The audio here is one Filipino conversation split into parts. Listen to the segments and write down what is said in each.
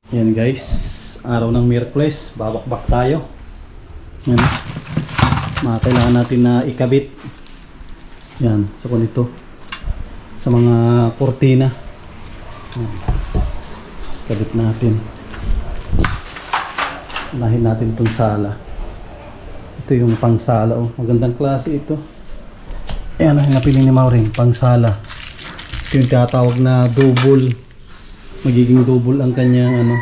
Yan guys, araw ng Miyerkules, babakbak tayo. Yan. Kailangan natin na ikabit. Yan, sa kunito. Sa mga kortina. Yan. Ikabit natin. Unahin natin itong sala. Ito yung pangsala. Oh, magandang klase ito. Ayan ang napili ni Maureen, pangsala. Ito yung tatawag na double. Magiging double ang kanyang ano,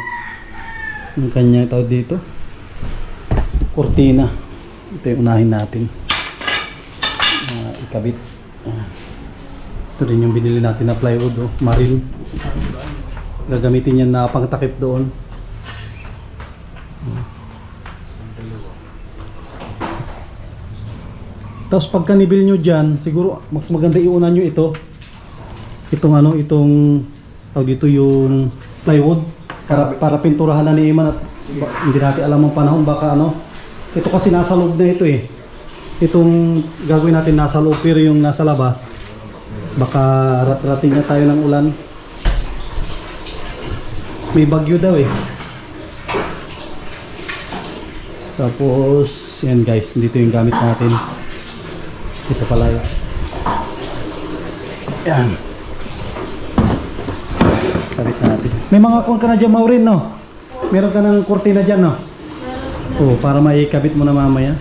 ang kanyang tawag dito, kortina. Ito yung unahin natin ikabit. Ito rin yung binili natin na plywood, oh, maril. Gagamitin yan na pangtakip doon. Tapos pagka nibil nyo dyan, siguro mas maganda iuna nyo ito, itong ano, itong dito yung plywood para pinturahan na ni Iman at hindi natin alam ang panahon, baka ano, ito kasi nasa loob na ito eh, itong gagawin natin nasa loob pero yung nasa labas baka rat-rating na tayo ng ulan, may bagyo daw eh. Tapos yan guys, dito yung gamit natin, ito pala yan. Kabit natin. May mga kuwan ka na dyan, Maureen, no? Meron ka ng kortina dyan, no? Oo, para maikabit mo na mamaya.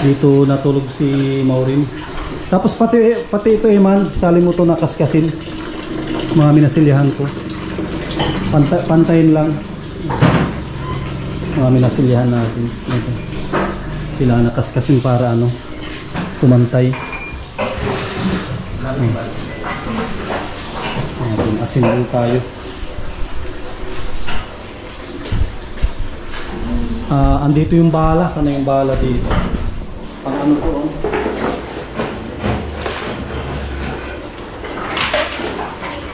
Dito natulog si Maureen. Tapos pati ito, Iman, sali mo ito nakaskasin. Mga minasilyahan ko. Pantayin lang. Mga minasilyahan natin. Ito. Kailangan nakaskasin para ano, kumantay. Asin lang tayo. Andito yung bala. Sana yung bala dito? Pang ano po?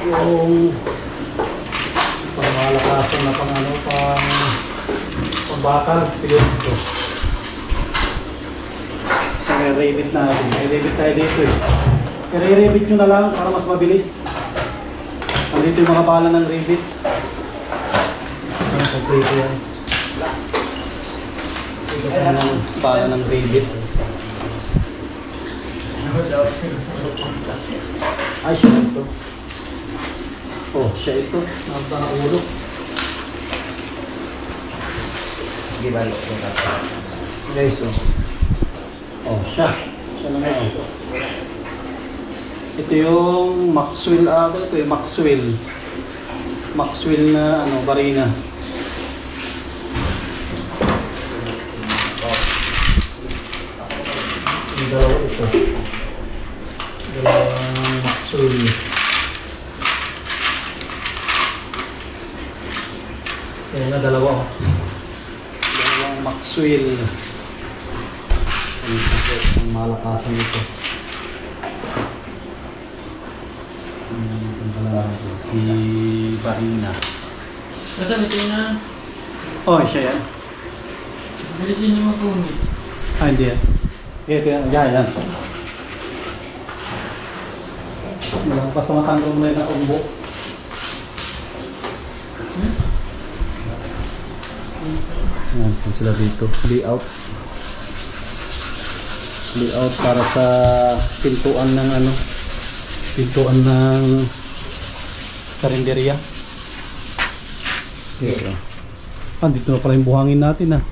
Yung pang malakasan na pang ano, pang bakal. Ito. So may rivet natin. May rivet tayo dito eh. Pero i-rivet nyo na lang para mas mabilis. Dito yung mga bala ng rivet. Dito yan. Dito yung bala ng rivet. Ay, siya ito. Oh, siya ito. Nakaulo. Guys, oh. Oh, siya. Siya lang nga, oh. Ito yung Maxwell, ito yung Maxwell na ano, barina. Yung dalawa ito. Dalawang Maxwell. Yan na, dalawa. Dalawang Maxwell. Ang malakasan ito. Si Barina. Kasama ito na. Oh, siya yan. Bilis din yung mapunit. Hindi yan. Ito yan. Yan. Walang pa sa matanggal mo yan na umbo. Yan, kung sila dito. Layout para sa pintuan ng ano, pintuan ng karinderya. Yes, dito na pala yung buhangin natin ah.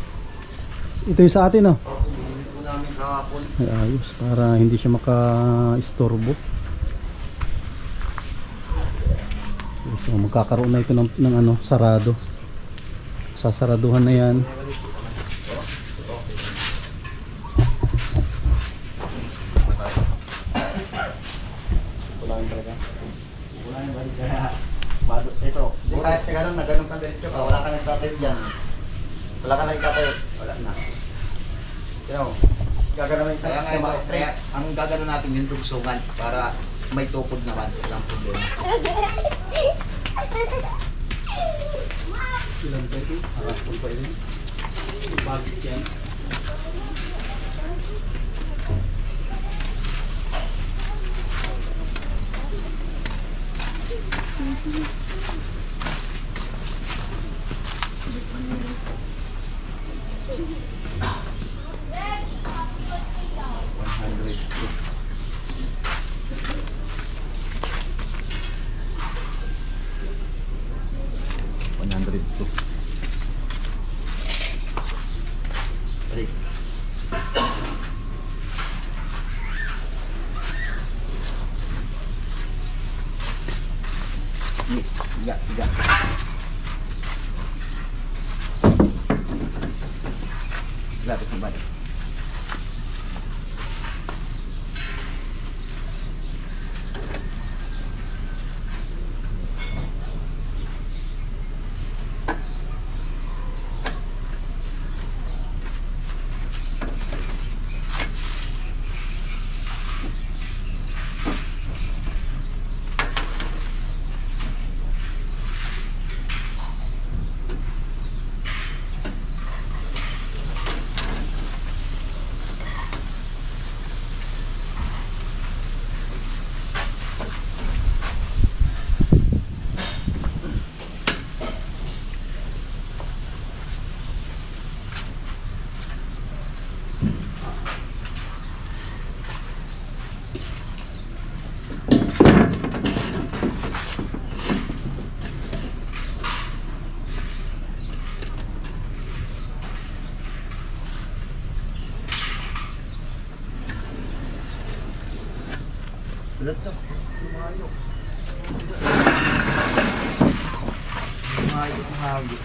Ito yung sa atin ah. Ay, ayos, para hindi siya maka-istorbo. So magkakaroon na ito ng ano, sarado. Sasaraduhan na yan. Ito, kahit ganun na ganun ka diretso ka, wala ka nagtatayo dyan. Wala ka nagtatayo, wala na. Gagano'n yung kaya nga ito, kaya ang gagano'n natin yung dugsungan para may tukod naman, walang problema. Ilan ba ito? Harapon pa yun. Bagit yan. Diretso. Balik. Tiga, tiga. Lapit na balik. Ulit to. Lumayo. Lumayo ang hagi.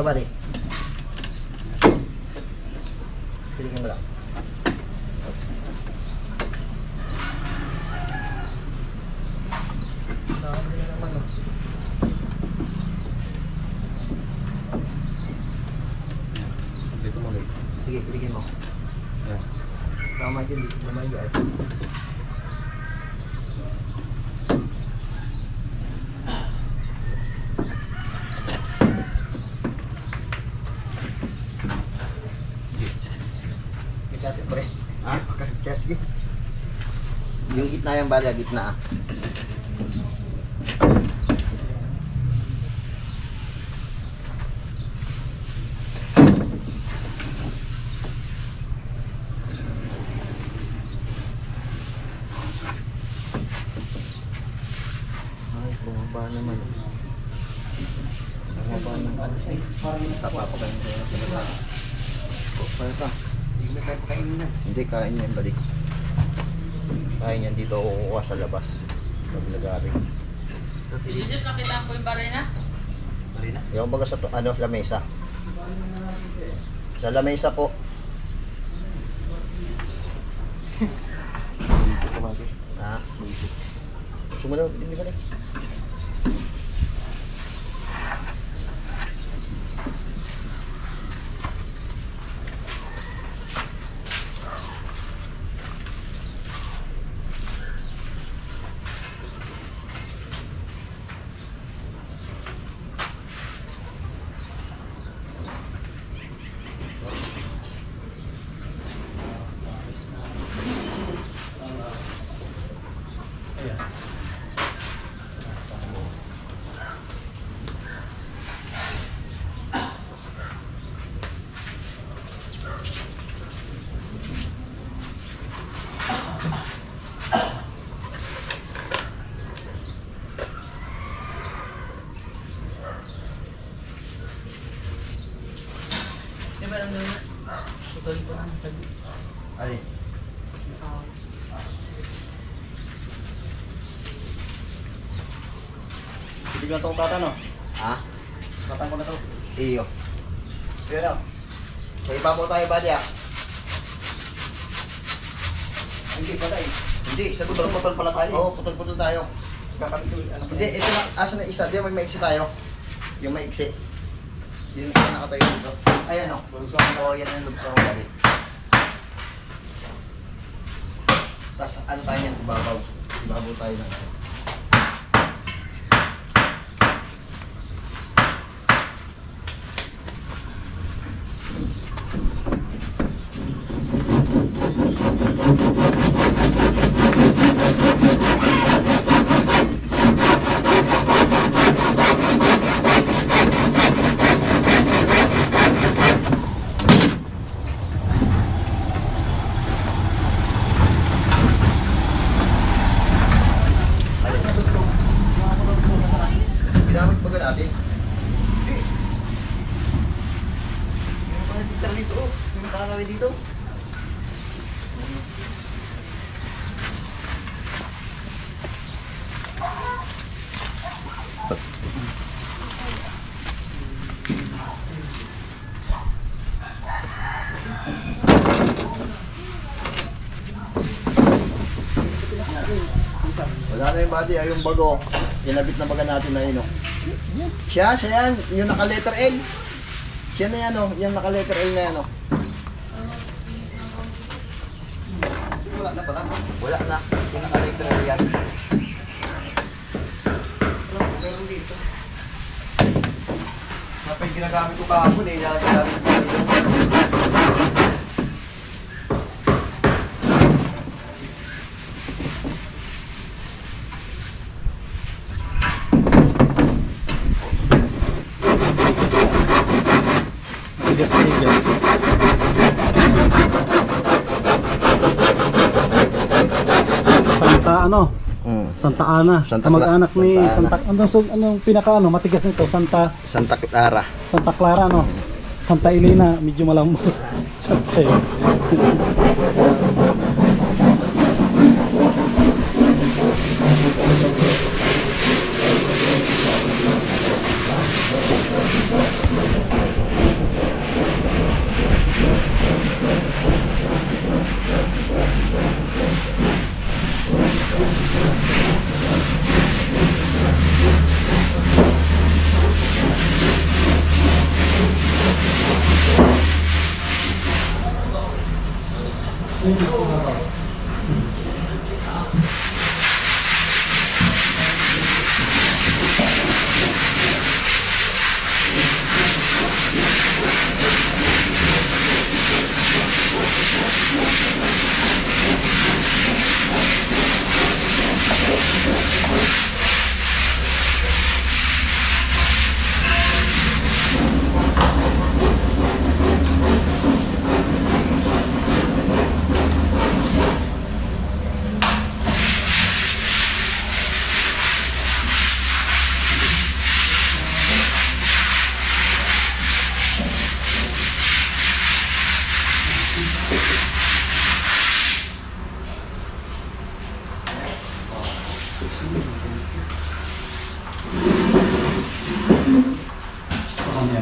Balik. Piligin mo lang. Dami na naman, oh. Sige, piligin mo. Yeah. Tama dyan, dito naman yun. Kaya pre. Ah, kaya sige. Yung gitna yung bali, gitna ah. Bumaba naman. Bumaba ng ano siya. Tapapagayin ko yung sa baba. Paano pa? Hindi mo tayo pakainin yan. Hindi, kain yan balik. Kain yan dito kukuha sa labas. Maglagari. Just nakita ko yung barena. Barena? Yung baga sa ano, lamesa. Sa lamesa po. Ha? Sumulaw, hindi balik. Parang naman. Tutuloy ko lang sa group. Alin? Bigyan to tata no? Ha? Tatang ko na to. Iyo. Pero, Sa ibabaw tayo bali ah. hindi pala eh. Hindi, sa dulo. Putol-putol pala tayo. Oo, putol-putol tayo. Kakabit ko ano. Hindi, ito na, asa na isa. Di ba may maiksi tayo? Yung maiksi. Yung isa nakatayo dito. Ayan o. Oo, yan ang lubsa ko bali. Tapos ano tayo yan? Ibabaw. Ibabaw tayo ng ano. Wala na yung body, ay yung bago. Kinabit na baga natin na yun, oh. Siya yan. Yung naka-letter L. Siya na yan, oh. Yung naka-letter L na yan, oh. Wala na pala. Wala na. Yung naka-letter L yan. Meron dito. Napay ginagamit ko kahapon eh. Ginagamit ko tigas. Santa ano? Santa Ana. Kamag-anak ni Santa. Anong pinaka matigas nito? Santa Clara. Santa Clara no. Santa Elena medyo malambot. Santa yun.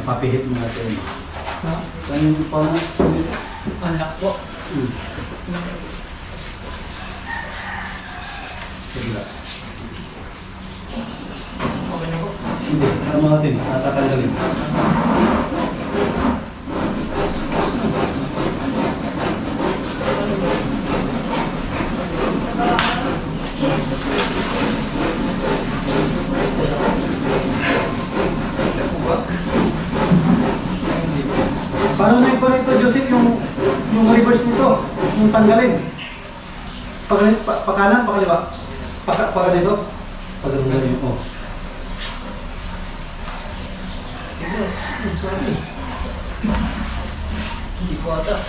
Papihit mo natin. Kaya yung pa Anak po. Sige. Okay na po. Hindi, ano natin, tatanggalin. Paano na yung ito, Joseph, yung reverse nito, yung tanggalin? Pakanan, pakaliwa? Paganito? Paganito, oh. Sorry. Hindi ko ata.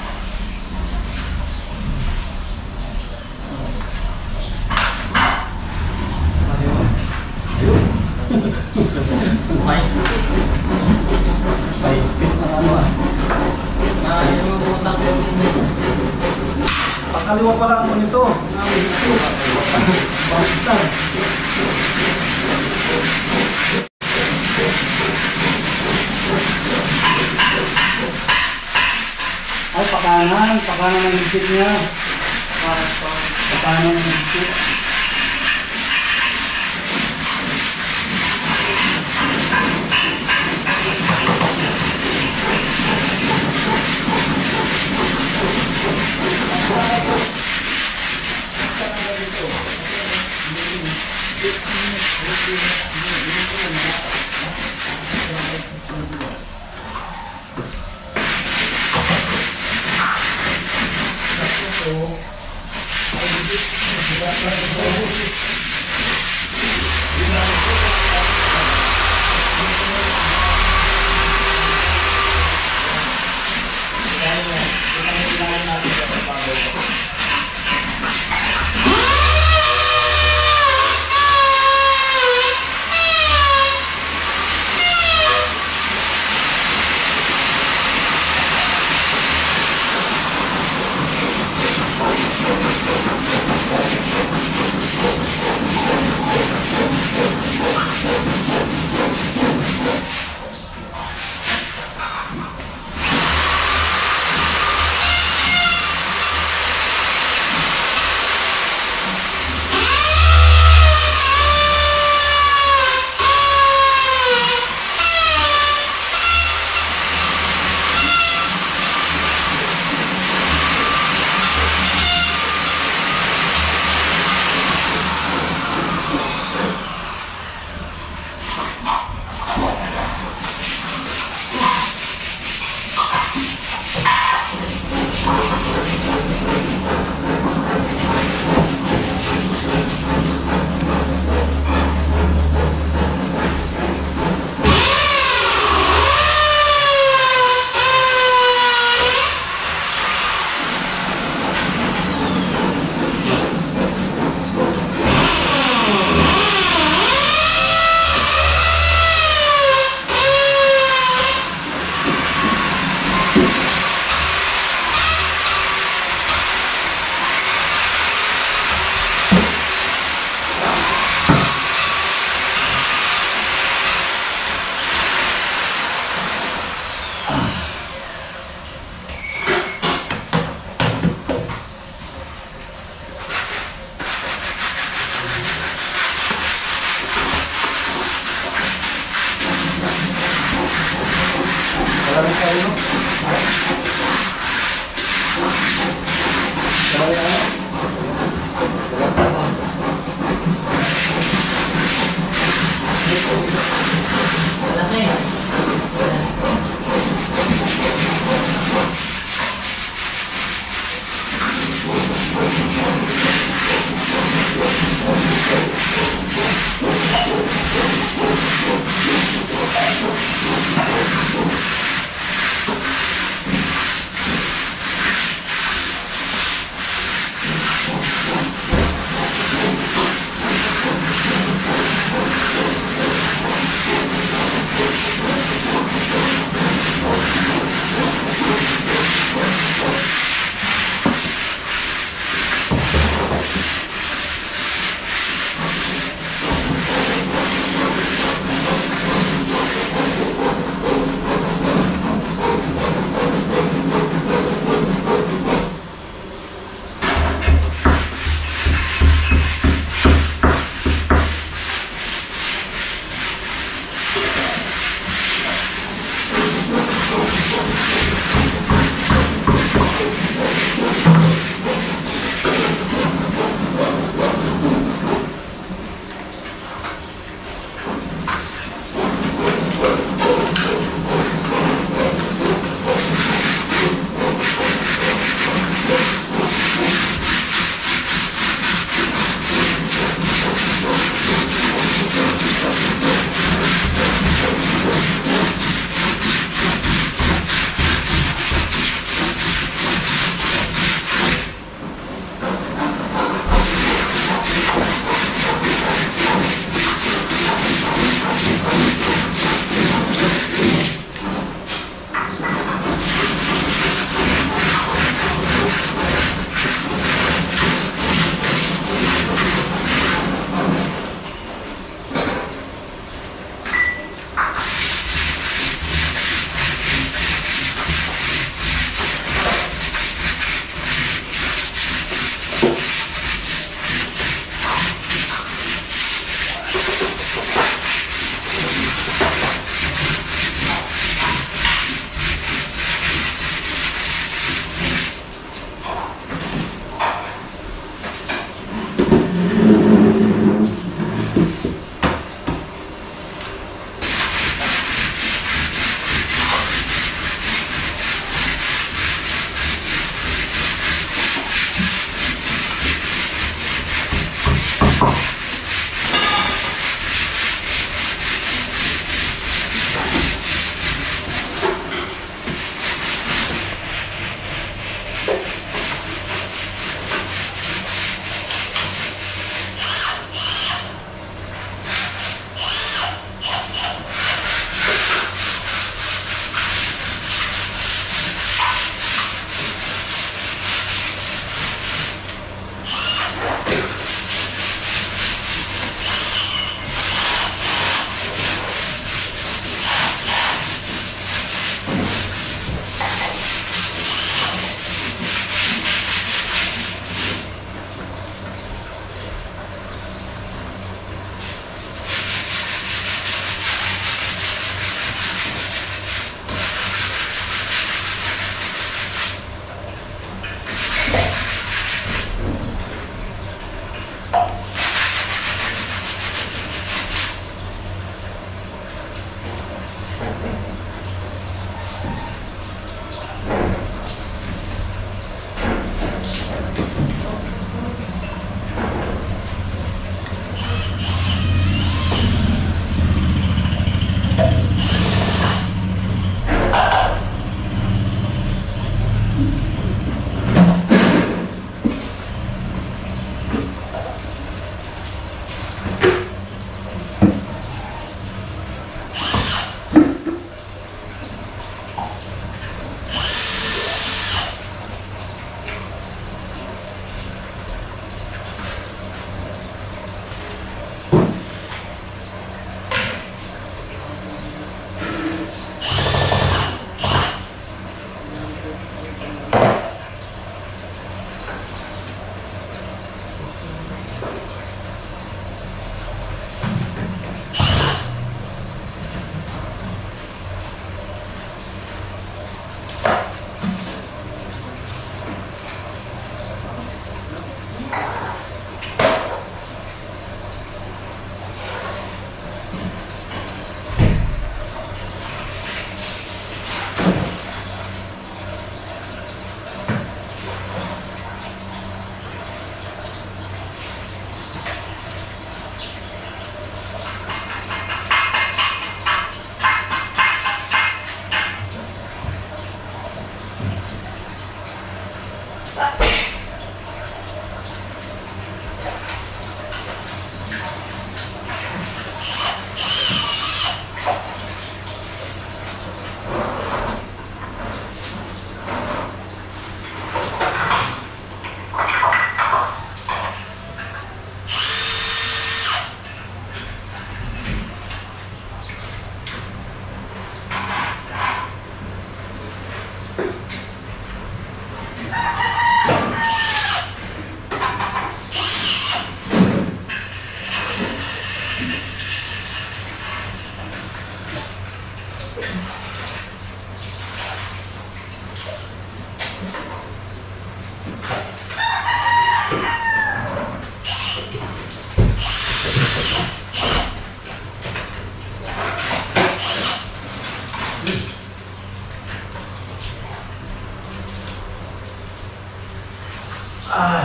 Ay, spit na ano ah. Yung mga butang ko. Pakaliwa pala ako nito. Bastard. Ay, pakanan ng higit niya. Pakanan ng higit. Malaki.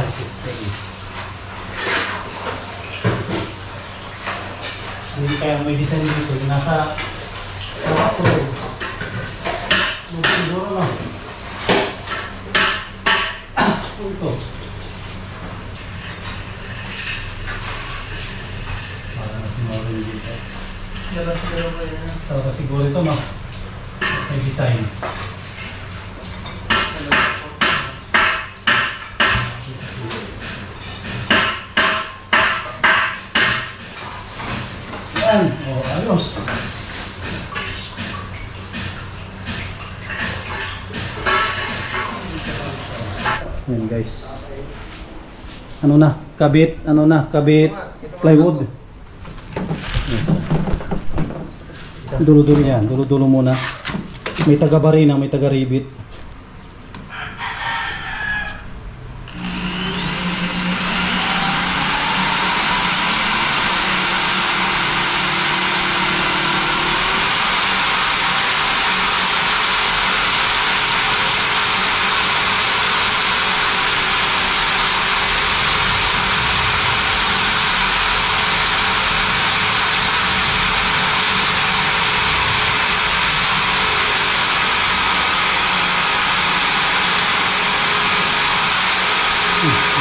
System. Hindi kaya may design dito. Nasa labas o siguro na. Ito. Para natin mawin dito. Dalawa ba yan? So, siguro ito, no? May design. Yan. O, ayos. Yan, guys. Ano na? Kabit. Ano na? Kabit. Plywood. Yes. Dulo-dulo yan. Dulo-dulo muna. May taga-barina, may taga-ribit.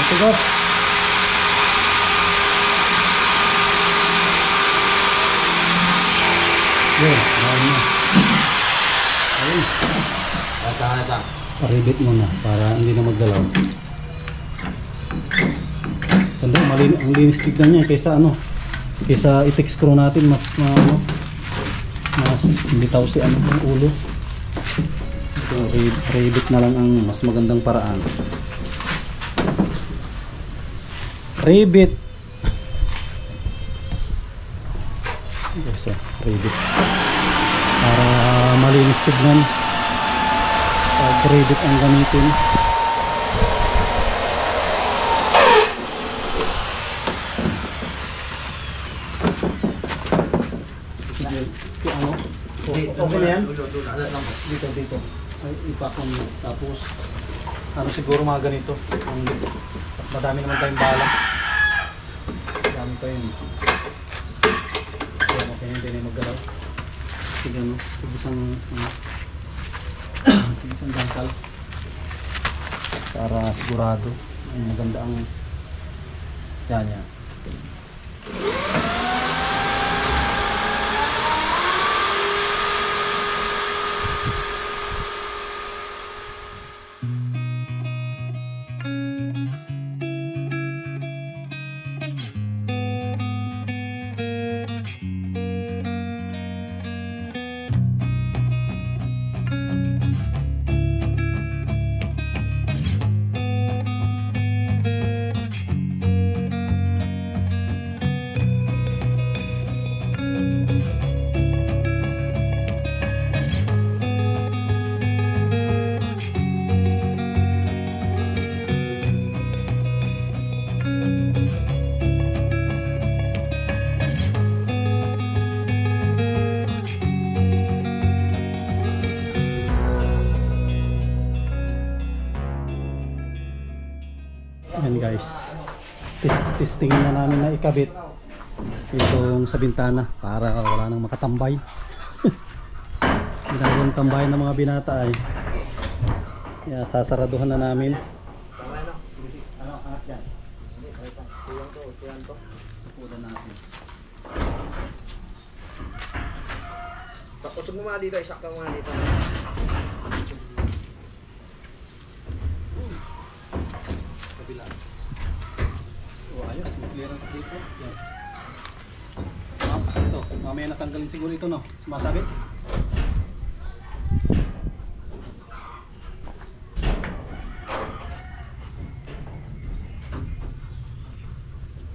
Tugas. Yan, bawal na. Ayun. Ata. Paribit mo na para hindi na maggalaw. Tanda, ang linis tignan niya kaysa ano. Kaysa i-text screw natin mas bitaw si ano yung ulo. Ito, ribit na lang ang mas magandang paraan. Ribit. So, ribit. Para malinis tignan. Pag ribit ang gamitin. Ano? Okay na yan? Dito. Ay, ipakon mo. Tapos, ano siguro mga ganito. Madami naman tayong bala. Madami pa yun. Kaya okay, hindi na maggalaw. Sige ano, tigisang dangkal. Para sigurado. Ay, maganda ang yan. Yan guys, testing na namin na ikabit itong sa bintana para wala nang makatambay. Ginagawang tambayan ng mga binata ay sasaraduhan na namin. Tama yan, Ano anak yan? Hindi, kuyan to. Pupunan natin. Usog mo muna dito, isakta mo muna dito. Kabila. Ayos, may clearance dito. Yan. Ito, mamaya natanggalin siguro ito, no? Masabit?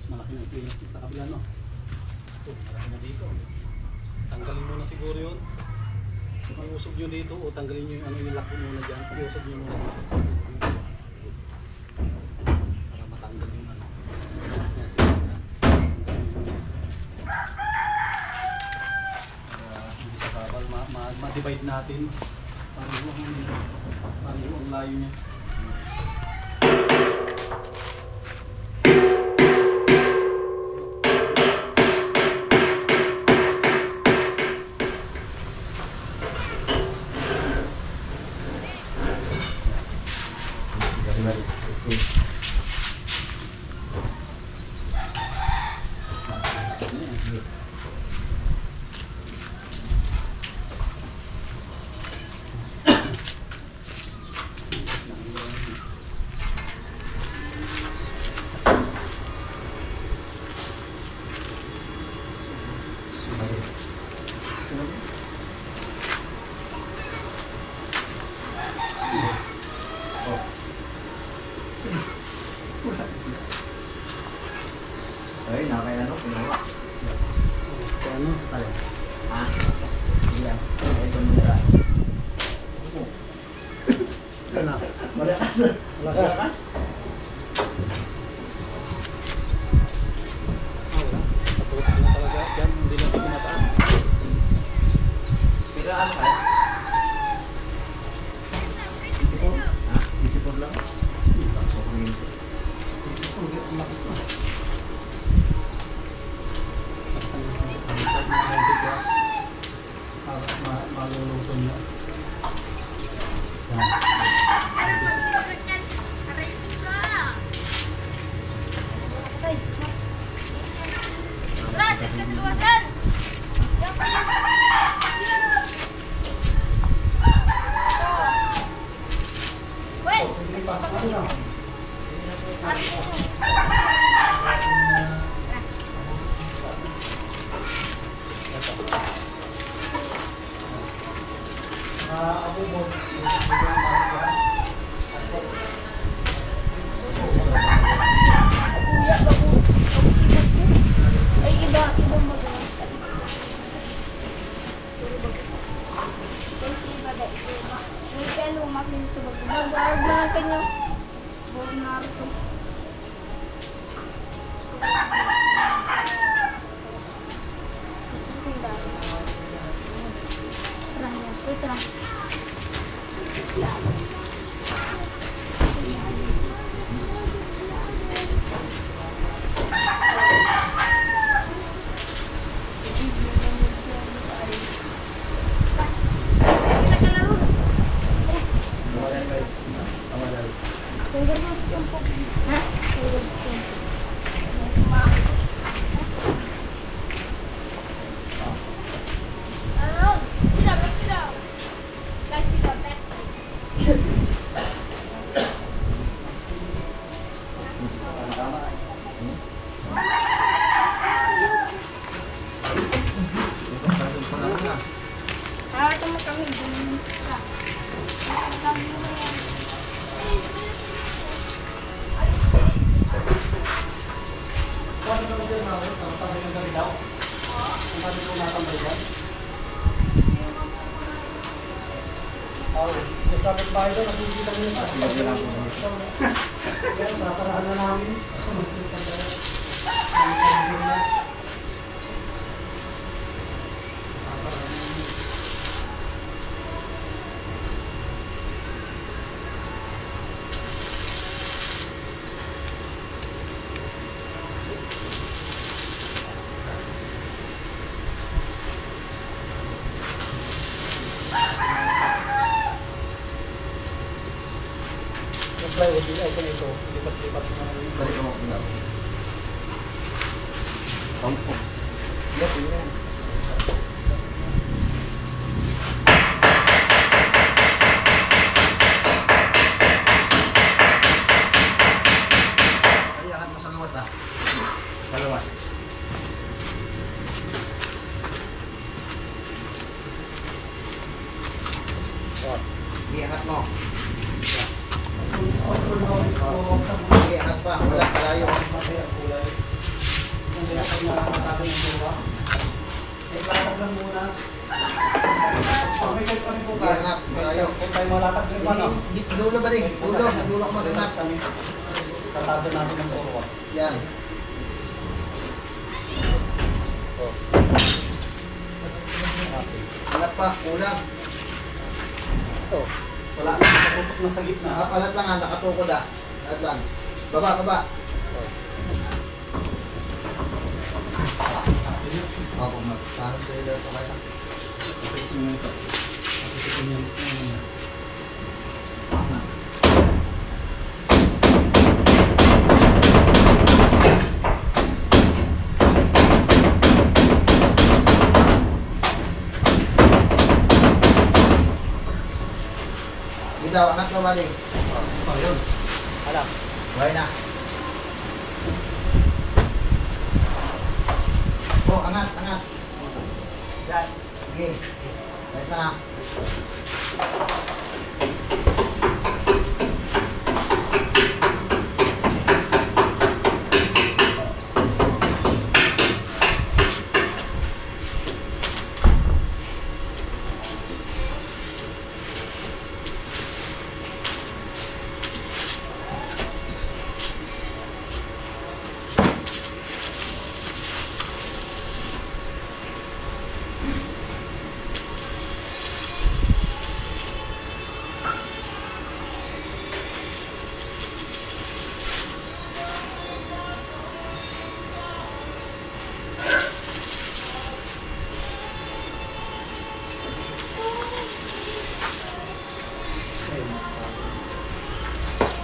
Malaki ng clearance sa kabila, no? Ito, malaki na dito. Tanggalin mo na siguro yun. Iusog nyo dito o tanggalin nyo yung ano yung lock muna dyan. Iusog nyo muna dito. Para matanggal yung ano. Yan, sige na. Para hindi sa babal, ma-divide natin. Pareho ang layo niya. Ay, nakakaya ano, pinuha. Ano? Tayo. Ha? Iyan. Ay, ito muna. Ano? Malakas. Malakas? Patuloy na talaga dyan, hindi na tumataas. Pero ano kaya? Itipod? Ha? Itipod lang? Maluluto niya. Ay, ibang magawa. Kasi iba daw. May pelo, makin sa bago. Nag-aarg na lang kanyo. Huwag na ito. Wait lang. Kapit bahay daw, nakikita nyo na. Kaya sasarahan na namin. Yung plywood nila, ito. Lipat-lipat na namin. Balik mo ko lang. Kampo. Yes, yun. Iangat mo sa luwas ah. Sa luwas. Iangat mo. Iangat pa. Wala kalayo. Ilatag lang muna. Pagkikot kami po guys. Iangat. Kalayo. Kung tayo malatag rin pa, no? Dulo ba din? Dulo. Sa dulo ko mag-angat. kami. Tatado natin ng forward. Yan. Alat pa. Kulang. Ito. Wala na nakaputok na sa gitna. Alat lang ha. Nakatukod ah. Alat lang. Baba, baba. Ako, parang sa'yo daw ito kaya. Tapos naman ito. Tapos ito niyan. Daw, angat mo bali. Oh, yun. Alam. Buhay na. Oh, angat, angat. Yan. Sige. Right na.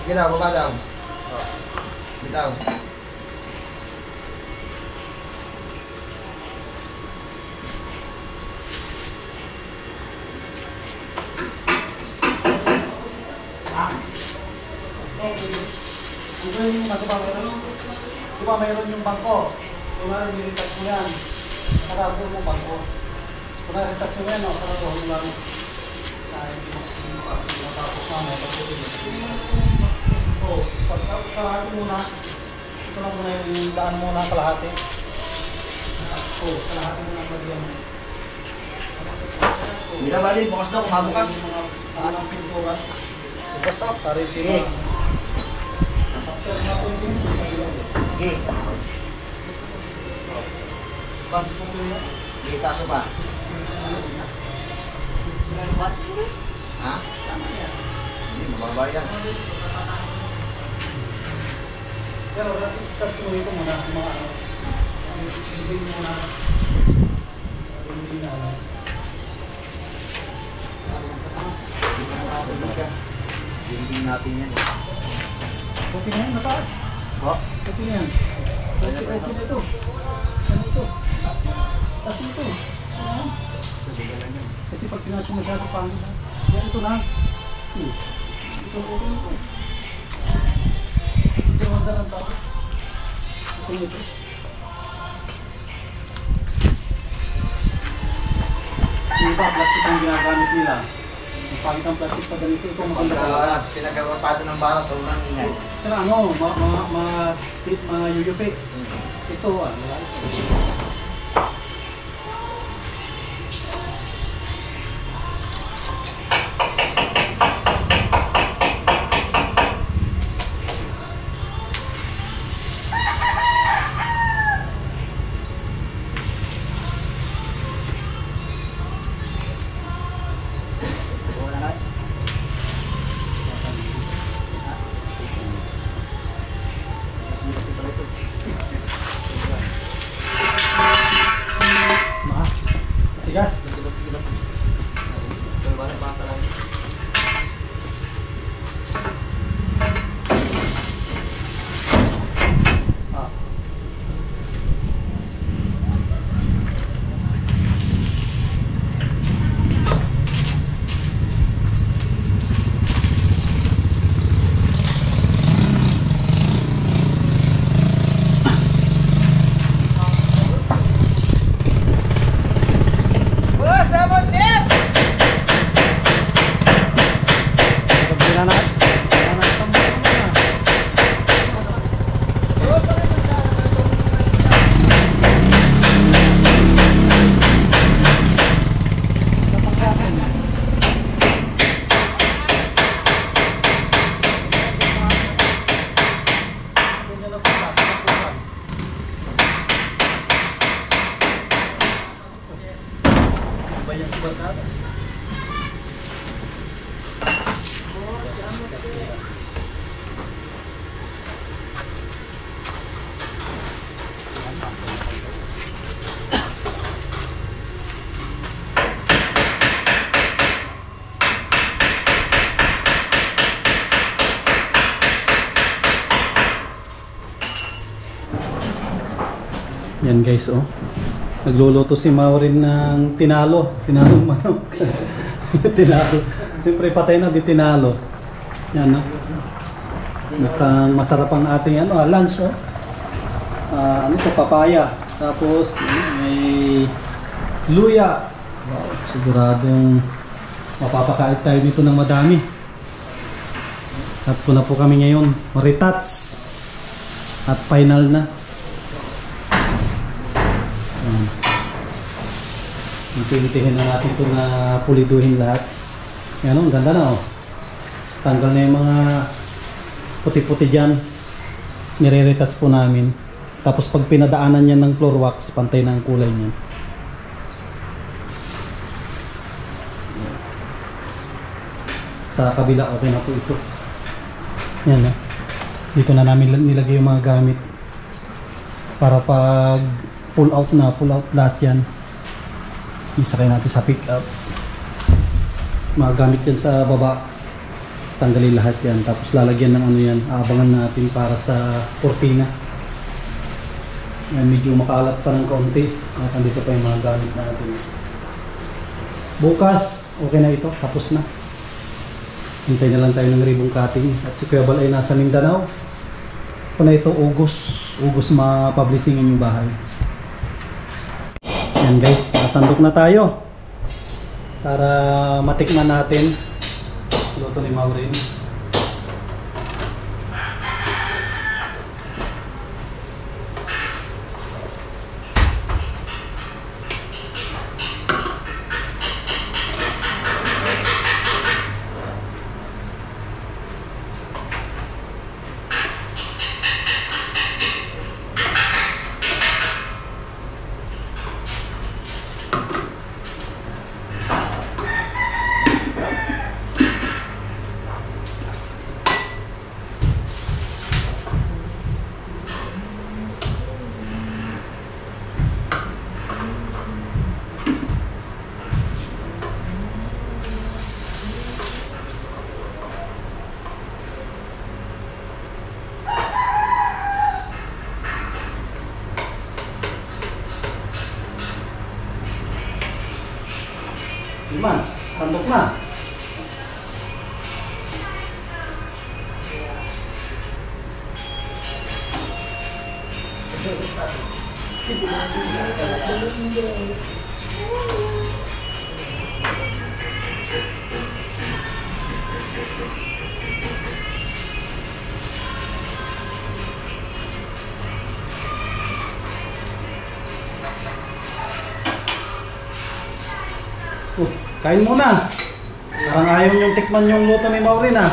Sige daw, baba daw. Bitaw. Ito yung diba mayroon yung bangko. Kung nga nilitas mo yan, sarado mo bangko. Kung nga nilitas mo yan, sarado mo lang. Hindi mo matapos namin. Kalahati muna. Ito lang muna yung daan muna kalahati. Kalahati muna ang bagyan. Bitaw ba din, bukas daw, kumabukas. Ang pintura. Bukas daw. Para yung Sige. Sige. Sige, taso pa. Ha? Hindi, mababa yan. Pero sasabihin ko muna ang mga ano. Sasabihin muna. Hindi na ano. Hindi natin yan. Buti na yan, mataas. Ho? Buti na yan. Okay na ito. Ano ito? Taas ito. Ayan. Kasi pag pinasok masyado pangit na. Yan ito na. Ito okay ito. Ito ang darang tao. Ito ito. Yung iba, plastic ang ginagamit nila. Yung pangit ang plastic pa ganito. Ito maganda pa. Pinagkakapado ng bara sa unang ingay. Pero ano, mga yuyupi. Ito wala ito. Tigas. Yan guys, oh. Nagluluto si Maureen ng tinalong manok. Tinalo. Siyempre patay na di tinalo. Yan, no. Mukhang masarap ang ating lunch, oh. Ano to, papaya. Tapos may luya. Wow, siguradong mapapakain tayo dito ng madami. At po na po kami ngayon, maritats. At final na. Hintihin na natin ito na puliduhin lahat. Yan, ang ganda na, oh. Tanggal na yung mga puti-puti dyan. Nire-retouch po namin. Tapos pag pinadaanan yan ng floor wax, pantay na ang kulay niyan. Sa kabila, okay na po ito. Yan, oh. Dito na namin nilagay yung mga gamit. Para pag pull out lahat yan. Isakay natin sa pick up. Mga gamit yan sa baba. tanggalin lahat yan. Tapos lalagyan ng ano yan, aabangan natin para sa kortina. Yan, medyo makalat pa ng kaunti. At andito pa yung mga gamit natin. Bukas, okay na ito, tapos na. Hintay na lang tayo ng ribbon cutting. At si Kuya Bal ay nasa Mindanao. Ito na ito, Ugos ma-publishingin yung bahay. Yan guys, nakasandok na tayo. Para matikman natin. Luto ni Maureen. Iman, tandok na. Kain muna. Parang ayaw niyong tikman yung luto ni Maureen ah.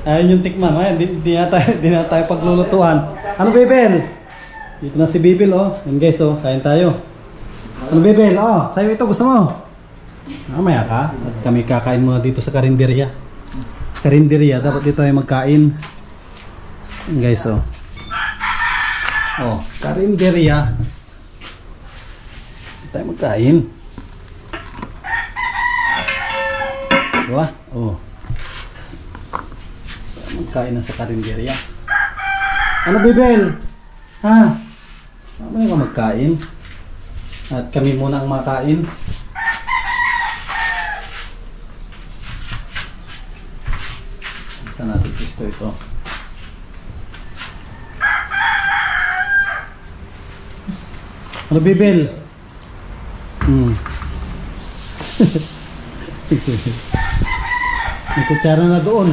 Ayaw niyong tikman. Ay, di na tayo paglulutuan. Ano Bebel? Dito na si Bebel oh. Yan guys oh, kain tayo. Ano Bebel? Oh, sa'yo ito gusto mo? Mamaya ka. At kami kakain muna dito sa karinderya. Karinderya, dapat dito ay magkain. Yan guys oh. Oh, karinderya. Tayo magkain. Diba? Oh. Tayo magkain na sa karinderya. Ano Bebel? Ha? Mamaya ka magkain. At kami muna ang makain. Saan natin gusto ito? Ano Bebel? May kutsara na doon.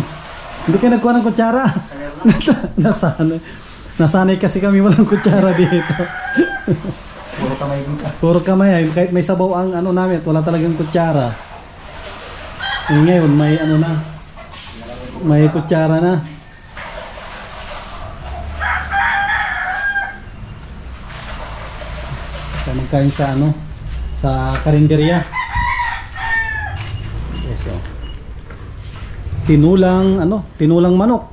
Hindi ka nagkuha ng kutsara. Nasanay kasi kami walang kutsara dito. Puro kamay dito. Puro kamay. Kahit may sabaw ang ano namin at wala talagang kutsara. Ngayon may ano na. May kutsara na. Kaya magkain sa ano, sa karinderya. Yes, oh. Tinulang ano, tinulang manok.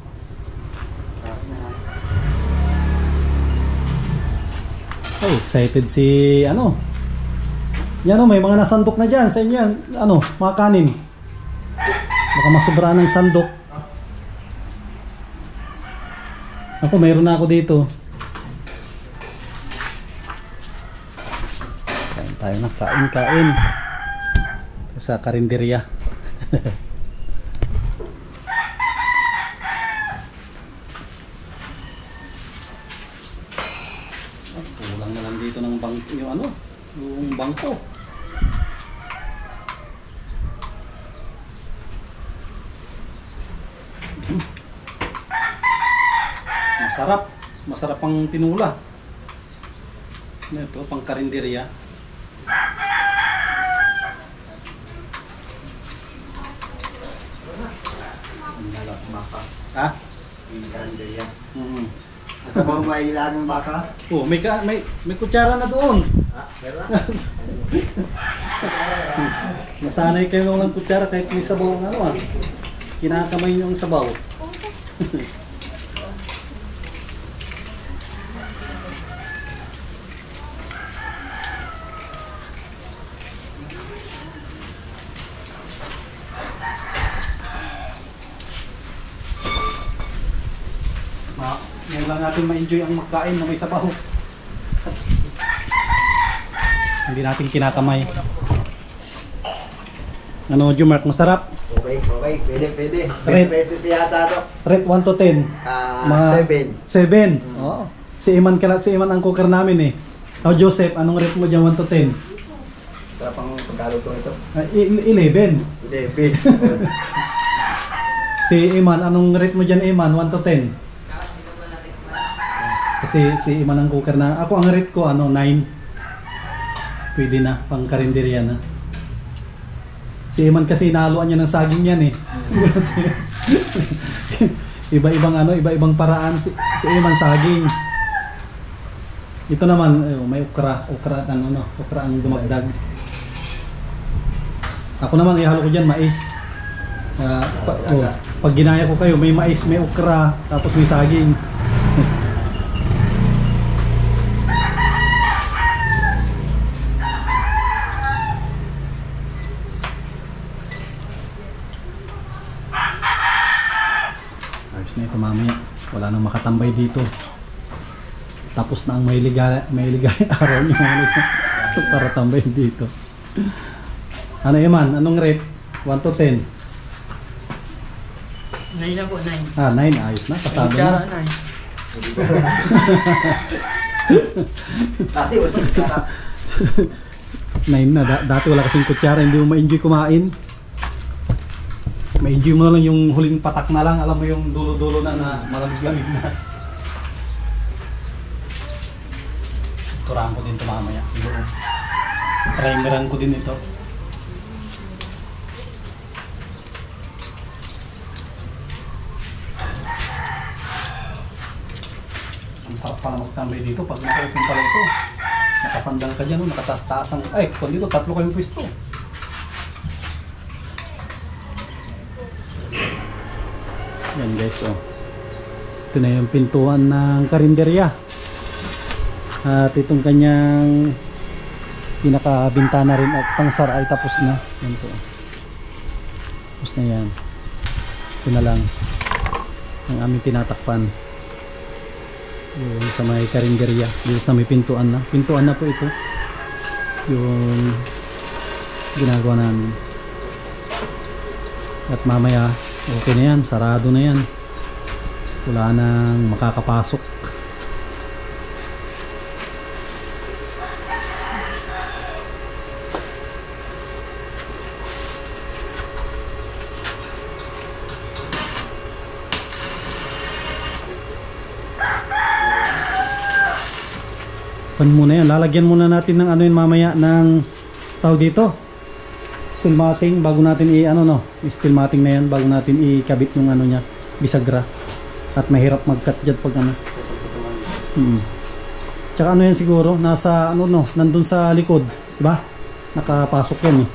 Oh, excited si ano. Yan oh, may mga nasandok na diyan sa inyo yan. Ano, mga kanin. Baka masubra ng sandok. Ako, mayroon na ako dito. Tayo na kain sa karinderya. Kulang na lang dito ng yung ano, yung bangko. Masarap ang tinula. Ito pang karinderya. Ha? Yung karinderya. Sa bang may ilagang baka? Oh, may kutsara na doon. Meron? Nasanay kayo ng kutsara kahit may sabaw ng ano ah. Kinakamay niyo ang sabaw. Ngayon lang natin ma-enjoy ang magkain na may sabaw. Hindi natin kinakamay. Ano, Jumark, masarap? Okay, pwede. Red. Best recipe yata to. Rate 1 to 10. 7. 7. Oo. Si Iman ang cooker namin eh. Oh, Joseph, anong rate mo dyan 1 to 10? Sarap ang pagkaluto ito. 11. 11. Si Iman, anong rate mo dyan Iman? 1 to 10? Kasi si Iman ang cooker na. Ako ang rate ko, 9. Pwede na, pang karinderya na. Si Iman kasi nahaluan niya ng saging yan eh. Iba-ibang paraan si Iman saging. Ito naman, may okra ang dumagdag. Ako naman ihalo ko diyan mais. Pag ginaya ko kayo, may mais, may okra, tapos may saging. Ayos na ito mamaya. Wala nang makatambay dito. Tapos na ang may ligay araw niyo para tambay dito. Ano Iman? Anong rate? 1 to 10? 9 ako, 9. 9. Ayos na. Pasado Kutsara, na. 9. Dati wala kutsara. 9 na. Dati wala kasing kutsara. Hindi mo ma-enjoy kumain. Ma-enjoy mo lang yung huling patak na lang. Alam mo yung dulo-dulo na malamig-lamig na. Turahan ko din ito mamaya. Primeran ko din ito. Ang sarap pala magtambay dito pag naka-open pala ito. Nakasandal ka dyan, nakataas-taas ang... Ay, kung dito, 3 kayong pwesto. Yan guys, oh. Ito na yung pintuan ng karinderya. At itong kanyang pinakabintana rin at pangsara ay tapos na. Yan po. Tapos na yan. Ito na lang ang aming tinatakpan. Yung sa may karinderya. Yung sa may pintuan na. Pintuan na po ito. Yung ginagawa namin. At mamaya okay na yan. Sarado na yan. Wala nang makakapasok. Muna yan, lalagyan muna natin ng ano yun mamaya ng tawag dito steel matting bago natin steel matting na yan bago natin ikabit yung ano nya bisagra at mahirap mag-cut dyan pag ano tsaka ano yan siguro nasa nandun sa likod diba nakapasok yan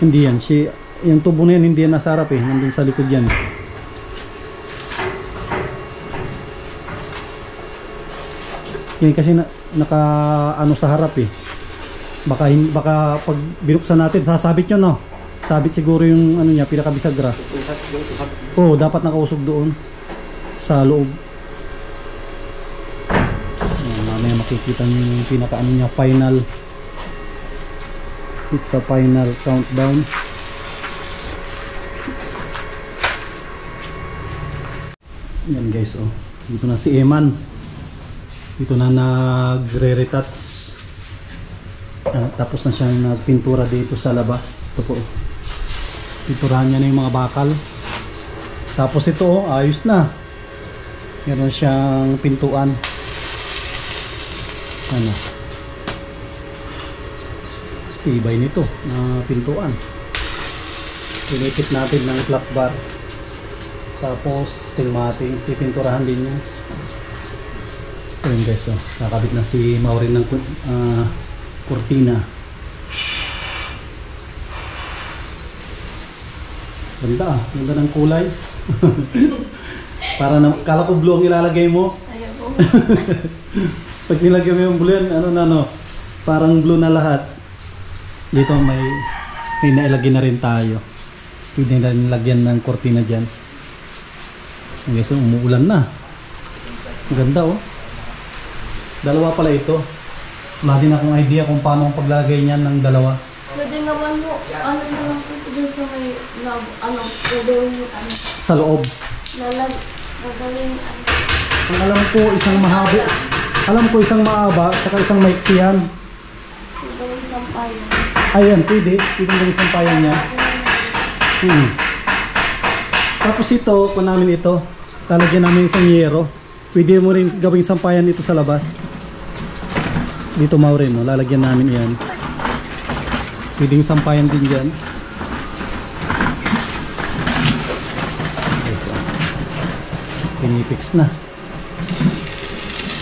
hindi yan yung tubo na yan hindi yan nasa harap nandun sa likod yan yan kasi naka sa harap baka pag binuksan natin sasabit yun sabit siguro yung ano niya pinakabisagra dapat nakausog doon sa loob mamaya makikita niyo yung pinaka niya final it's a final countdown yan guys dito na si Eman. Dito na nagre-retouch. Tapos na siyang nagpintura dito sa labas. Ito po. Pinturahan niya na yung mga bakal. Tapos ito ayos na. Meron siyang pintuan. Tibay nito na pintuan. Pinipit natin ng flat bar. Tapos steel matting. Pipinturahan din niya. Ayun guys, nakabit na si Maureen ng kurtina. Ganda ganda ng kulay. Para kala ko blue ang ilalagay mo. Ayaw po. Pag nilagay mo yung blue yan, parang blue na lahat. Dito may nailagay na rin tayo. Pwede na nilagyan ng kurtina dyan. Guys, umuulan na. Ang ganda oh. Dalawa pala ito. Wala din akong idea kung paano ang paglalagay niyan ng dalawa. Pwede naman po, ano naman po dun sa may, pwede yung Sa loob. gagawin, Ang alam ko isang mahaba. Alam ko isang mahaba at isang maiksihan. gagawin sampayan. Ayan, pwede. Pwede yung sampayan niya. Tapos ito, kung namin ito, lalagyan namin isang yero. Pwede mo rin gawing sampayan ito sa labas. Dito Maureen, no? Lalagyan namin yan. Pwede yung sampayan din dyan. Okay, so, pinipix na.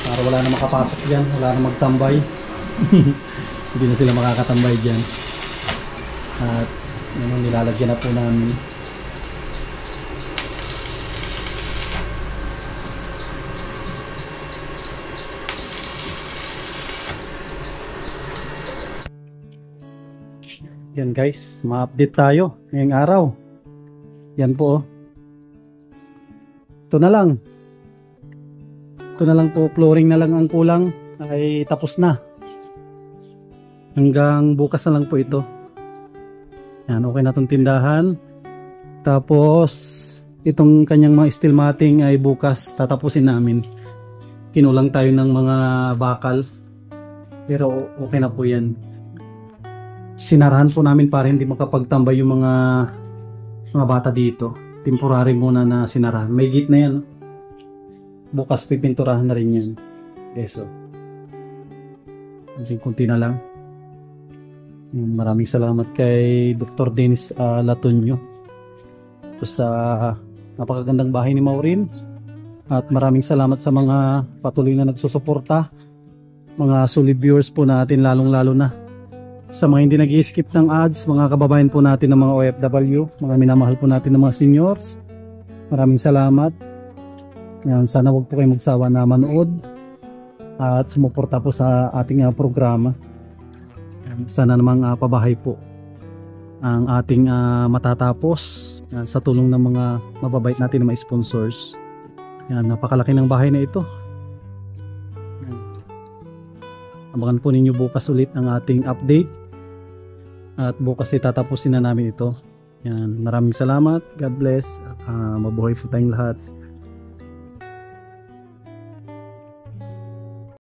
Para wala na makapasok dyan, wala na magtambay. Hindi na sila makakatambay dyan. At yun, nilalagyan na po namin. Yan guys, ma-update tayo ngayong araw. Yan po oh. Ito na lang. Ito na lang po, flooring na lang ang kulang ay tapos na. Hanggang bukas na lang po ito. Yan, okay na itong tindahan. Tapos itong kanyang mga steel matting ay bukas tatapusin namin. Kinulang tayo ng mga bakal. Pero okay na po yan. Sinarahan po namin para hindi makapagtambay yung mga bata dito. Temporary muna na sinarahan. May gate na yan. Bukas pipinturahan na rin yan. Eso. Kunti na lang. Maraming salamat kay Dr. Dennis Latonio. Ito sa napakagandang bahay ni Maureen. At maraming salamat sa mga patuloy na nagsusuporta. Mga solid viewers po natin, lalong-lalo na sa mga hindi nag-i-skip ng ads, mga kababayan po natin ng mga OFW, mga minamahal po natin ng mga seniors. Maraming salamat. Yan, sana wag po kayo magsawa na manood at sumuporta po sa ating programa. Sana namang pabahay po ang ating matatapos sa tulong ng mga mababait natin ng mga sponsors. Yan, napakalaki ng bahay na ito. Abangan po ninyo bukas ulit ang ating update. At bukas itatapusin na namin ito. Yan, maraming salamat. God bless. Mabuhay po tayong lahat.